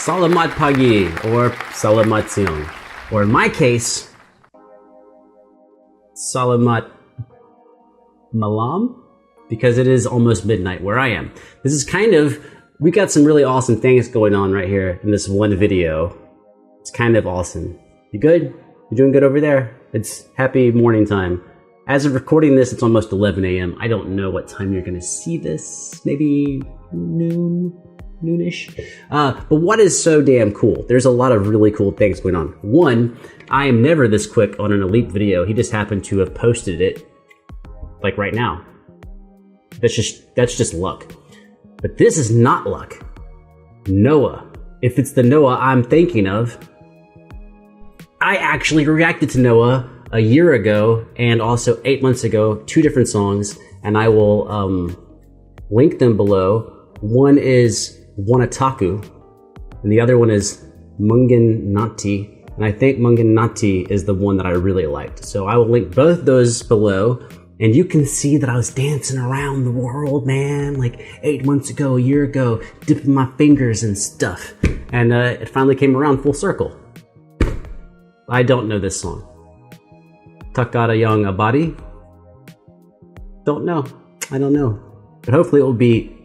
Salamat pagi or Salamat siang, or in my case, Salamat malam, because it is almost midnight where I am. This is we got some really awesome things going on right here in this one video. It's kind of awesome. You good? You doing good over there? It's happy morning time. As of recording this, it's almost 11 a.m. I don't know what time you're gonna see this. Maybe noonish. But what is so damn cool? There's a lot of really cool things going on. One, I am never this quick on an Alip video. He just happened to have posted it like right now. That's just luck. But this is not luck. Noah. If it's the Noah I'm thinking of, I actually reacted to Noah a year ago and also 8 months ago, 2 different songs, and I will link them below. One is Wanataku, and the other one is Mungin Nati, and I think Mungin Nati is the one that I really liked. So I will link both those below, and you can see that I was dancing around the world, man, like 8 months ago, a year ago, dipping my fingers and stuff, and it finally came around full circle. I don't know this song. Takara Young Abadi? Don't know. I don't know. But hopefully it will be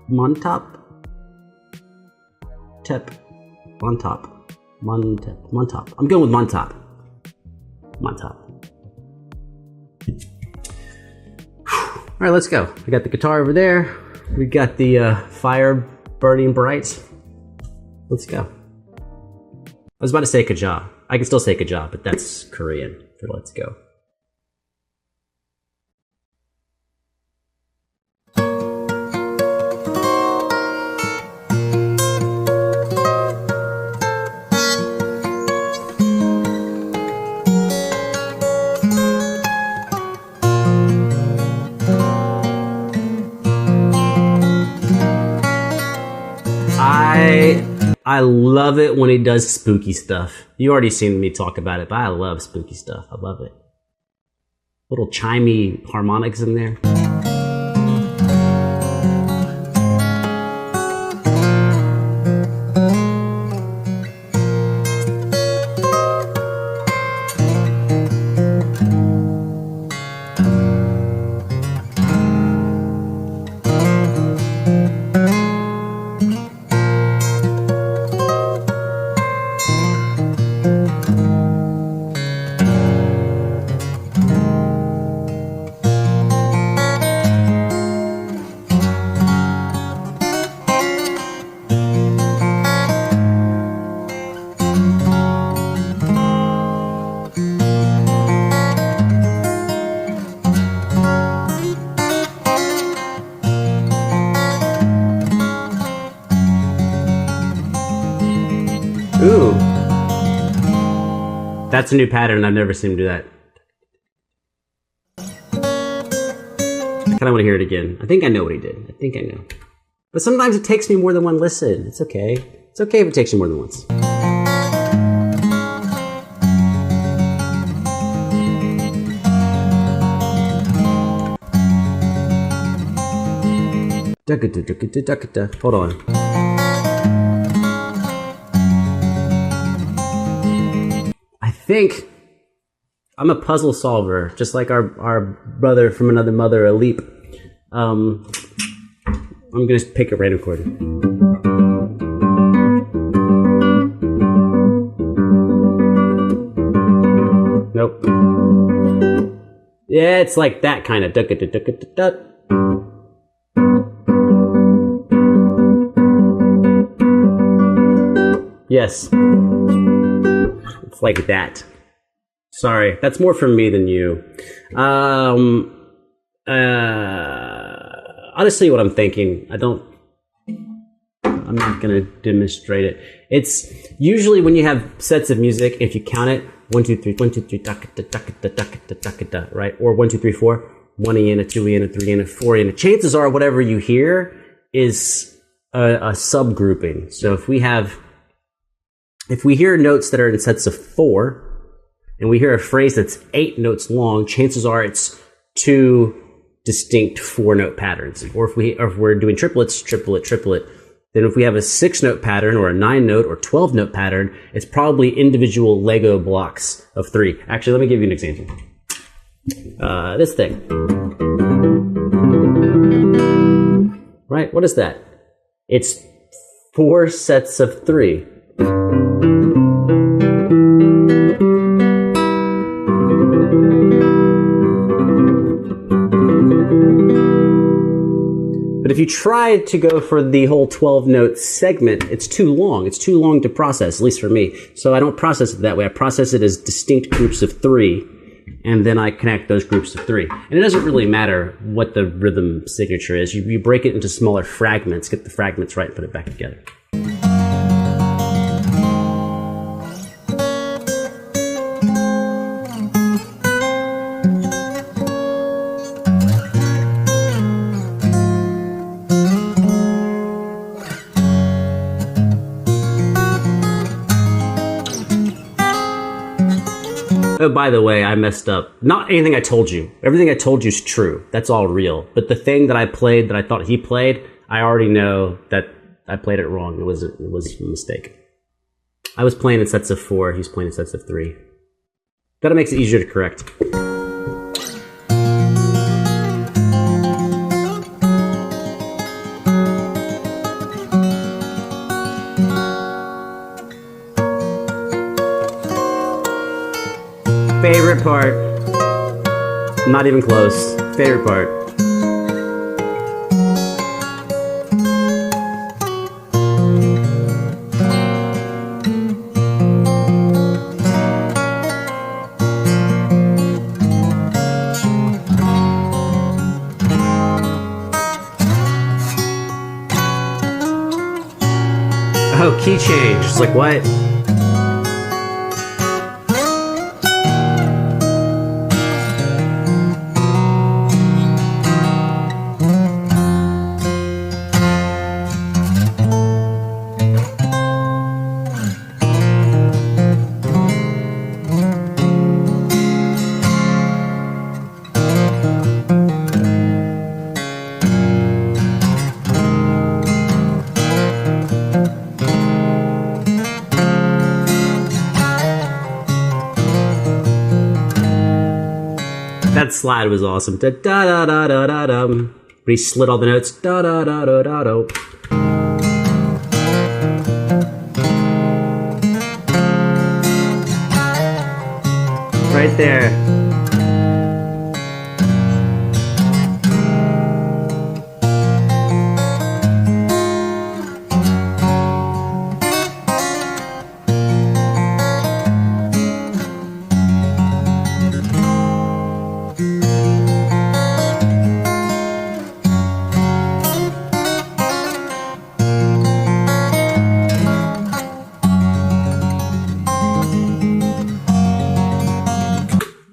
Montop? Tep. Montop. Montop. I'm going with Montop. Montop. Alright, let's go. We got the guitar over there. We got the fire burning bright. Let's go. I was about to say Kaja. I can still say Kaja, but that's Korean for let's go. I love it when he does spooky stuff. You already seen me talk about it, but I love spooky stuff. I love it. Little chimey harmonics in there. Ooh. That's a new pattern. I've never seen him do that. I kind of want to hear it again. I think I know what he did. I think I know. But sometimes it takes me more than one listen. It's okay. It's okay if it takes you more than once. Hold on. I think I'm a puzzle solver, just like our brother from another mother, Alip. I'm gonna pick a random chord. Nope. Yeah, it's like that kind of. Yes. It's like that. Sorry, that's more from me than you. I'll just tell you what I'm thinking. I'm not gonna demonstrate it. It's usually when you have sets of music, if you count it, 1, 2, 3, 1, 2, 3, right? Or 1, 2, 3, 4, 1 in, a 2 in, a 3 in, a 4 in. Chances are whatever you hear is a subgrouping. So if we hear notes that are in sets of 4, and we hear a phrase that's 8 notes long, chances are it's 2 distinct 4-note patterns. Or if we're doing triplets, triplet, triplet, Then if we have a 6-note pattern or a 9-note or 12-note pattern, it's probably individual Lego blocks of 3. Actually, let me give you an example. This thing. Right? What is that? It's 4 sets of 3. But if you try to go for the whole 12-note segment, it's too long. It's too long to process, at least for me. So I don't process it that way. I process it as distinct groups of 3, and then I connect those groups of 3. And it doesn't really matter what the rhythm signature is. You break it into smaller fragments, get the fragments right, and put it back together. Oh, by the way, I messed up. Not anything I told you. Everything I told you is true. That's all real. But the thing that I played that I thought he played, I already know that I played it wrong. It was a mistake. I was playing in sets of 4. He's playing in sets of 3. That makes it easier to correct. Favorite part. Not even close. Favorite part. Oh, key change. It's like, what? That slide was awesome. Da da da da da da da. But he slid all the notes. Da da da da da da. Right there.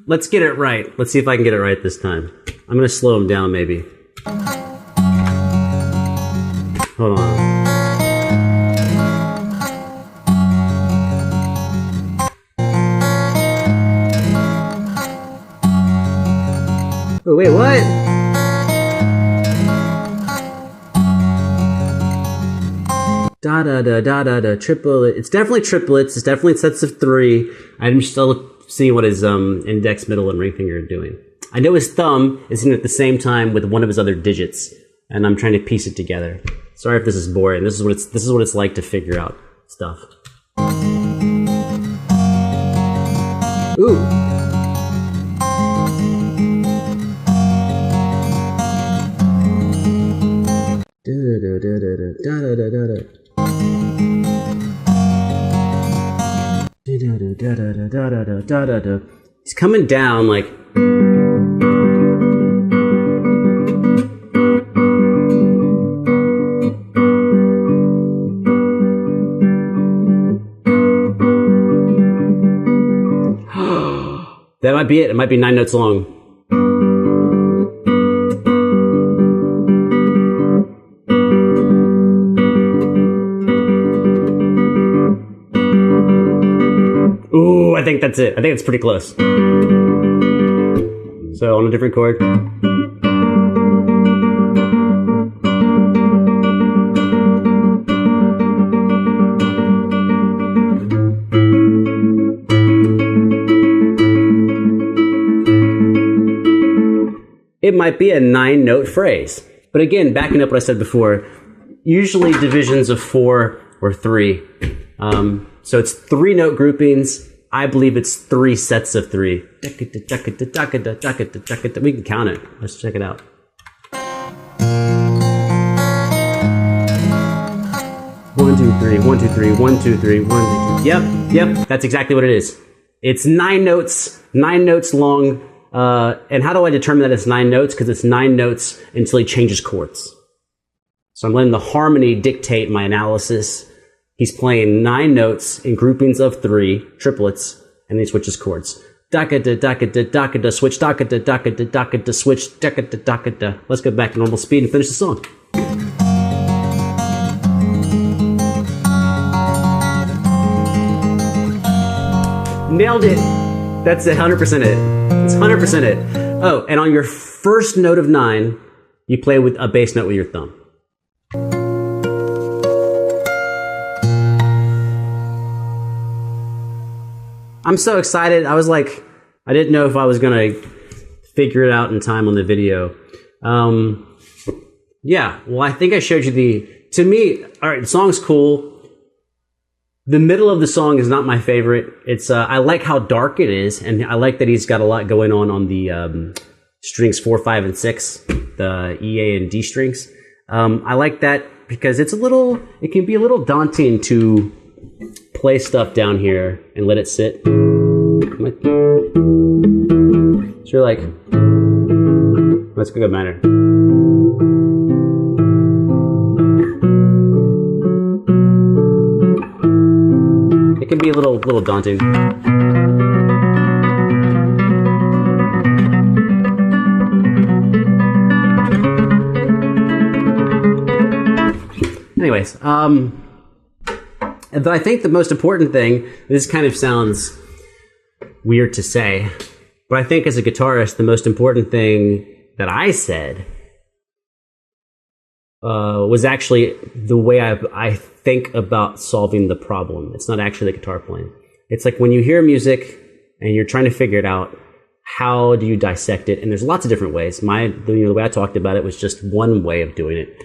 Let's get it right. Let's see if I can get it right this time. I'm gonna slow him down maybe. Hold on. Oh wait, what? Da da da da da da triplet. It's definitely triplets. It's definitely sets of 3. I'm still seeing what his index, middle, and ring finger are doing. I know his thumb is in at the same time with one of his other digits, and I'm trying to piece it together. Sorry if this is boring. This is what it's like to figure out stuff. Ooh. Da da da da da da da da da. He's coming down like. That might be it. It might be 9 notes long. Ooh, I think that's it. I think it's pretty close. So on a different chord. it might be a 9-note phrase. But again, backing up what I said before, usually divisions of 4 or 3. So it's 3-note groupings. I believe it's 3 sets of 3. We can count it. Let's check it out. 1, 2, 3, 1, 2, 3, 1, 2, 3, 1, 2, 3. Yep, that's exactly what it is. It's 9 notes long. And how do I determine that it's 9 notes? Because it's 9 notes until he changes chords. So I'm letting the harmony dictate my analysis. He's playing 9 notes in groupings of 3, triplets, and then he switches chords. Da-ka-da, da-ka-da, da-ka-da, switch, da-ka-da, da-ka-da, da-ka-da, switch, da-ka-da, da-ka-da. Let's go back to normal speed and finish the song. Nailed it. That's 100% it. It's 100% it. Oh, and on your first note of 9, you play with a bass note with your thumb. I'm so excited. I was like, I didn't know if I was going to figure it out in time on the video. Yeah, well, I think I showed you to me, all right, the song's cool. The middle of the song is not my favorite. It's I like how dark it is, and I like that he's got a lot going on the strings 4, 5, and 6, the E, A, and D strings. I like that because it can be a little daunting to play stuff down here and let it sit. So you're like, let's go matter. It can be a little daunting. Anyways, but I think the most important thing, this kind of sounds weird to say, but I think as a guitarist, the most important thing that I said was actually the way I think about solving the problem. It's not actually the guitar playing. It's like when you hear music and you're trying to figure it out, how do you dissect it? And there's lots of different ways. The way I talked about it was just one way of doing it,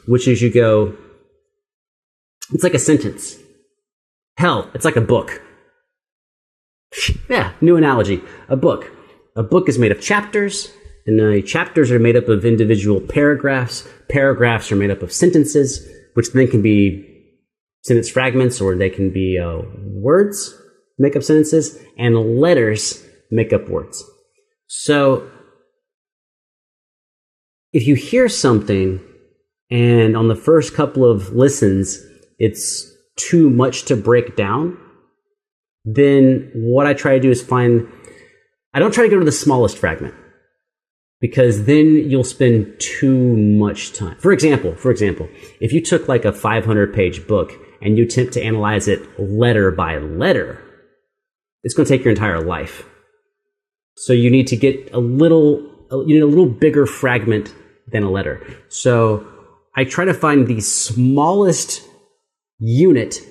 which is you go, it's like a sentence. Hell, it's like a book. Yeah, new analogy. A book. A book is made of chapters, and the chapters are made up of individual paragraphs. Paragraphs are made up of sentences, which then can be sentence fragments, or they can be words, make up sentences, and letters make up words. So if you hear something, and on the first couple of listens, it's too much to break down, then what I try to do is I don't try to go to the smallest fragment, because then you'll spend too much time. For example, if you took like a 500-page book and you attempt to analyze it letter by letter, it's going to take your entire life. So you need to get a little bigger fragment than a letter. So I try to find the smallest unit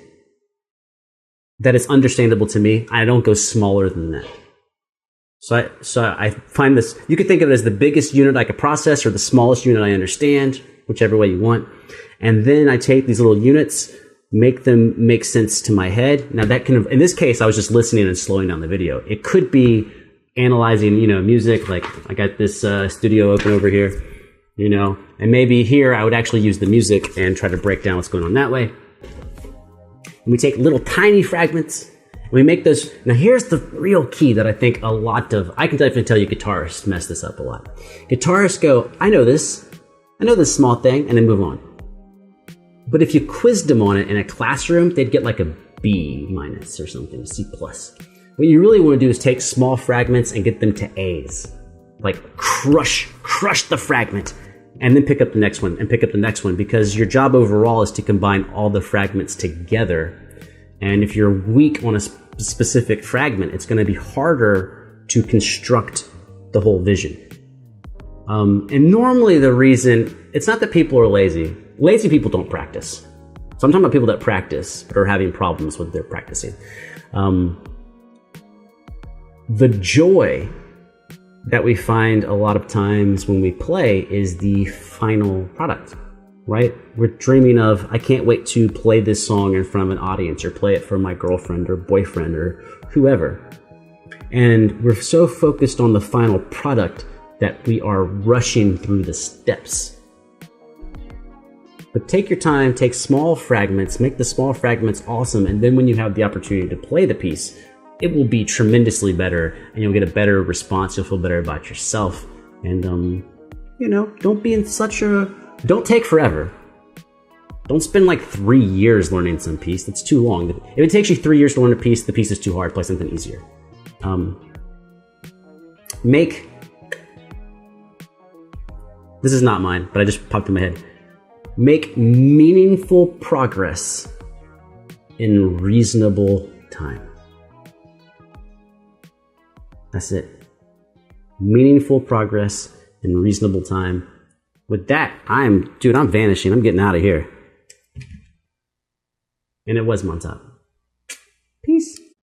that is understandable to me. I don't go smaller than that. So I find this, you could think of it as the biggest unit I could process or the smallest unit I understand, whichever way you want. And then I take these little units, make them make sense to my head. Now that can, in this case, I was just listening and slowing down the video. It could be analyzing, music, like I got this studio open over here, and maybe here I would actually use the music and try to break down what's going on that way. And we take little tiny fragments, and we make those. Now here's the real key that I think I can definitely tell you guitarists mess this up a lot. Guitarists go, I know this small thing, and then move on. But if you quizzed them on it in a classroom, they'd get like a B- or something, a C+. What you really want to do is take small fragments and get them to A's. Like crush the fragment, and then pick up the next one and pick up the next one, because your job overall is to combine all the fragments together. And if you're weak on a specific fragment, it's going to be harder to construct the whole vision. And normally the reason, it's not that people are lazy. Lazy people don't practice. So I'm talking about people that practice but are having problems with their practicing. The joy that we find a lot of times when we play is the final product, right? We're dreaming of, I can't wait to play this song in front of an audience or play it for my girlfriend or boyfriend or whoever. And we're so focused on the final product that we are rushing through the steps. But take your time, take small fragments, make the small fragments awesome, and then when you have the opportunity to play the piece, it will be tremendously better, and you'll get a better response. You'll feel better about yourself. And, don't be in don't take forever. Don't spend like 3 years learning some piece. That's too long. If it takes you 3 years to learn a piece, the piece is too hard. Play something easier. This is not mine, but I just popped in my head. Make meaningful progress in reasonable time. That's it. Meaningful progress in reasonable time. With that, I'm vanishing. I'm getting out of here. And it was Montauk. Peace.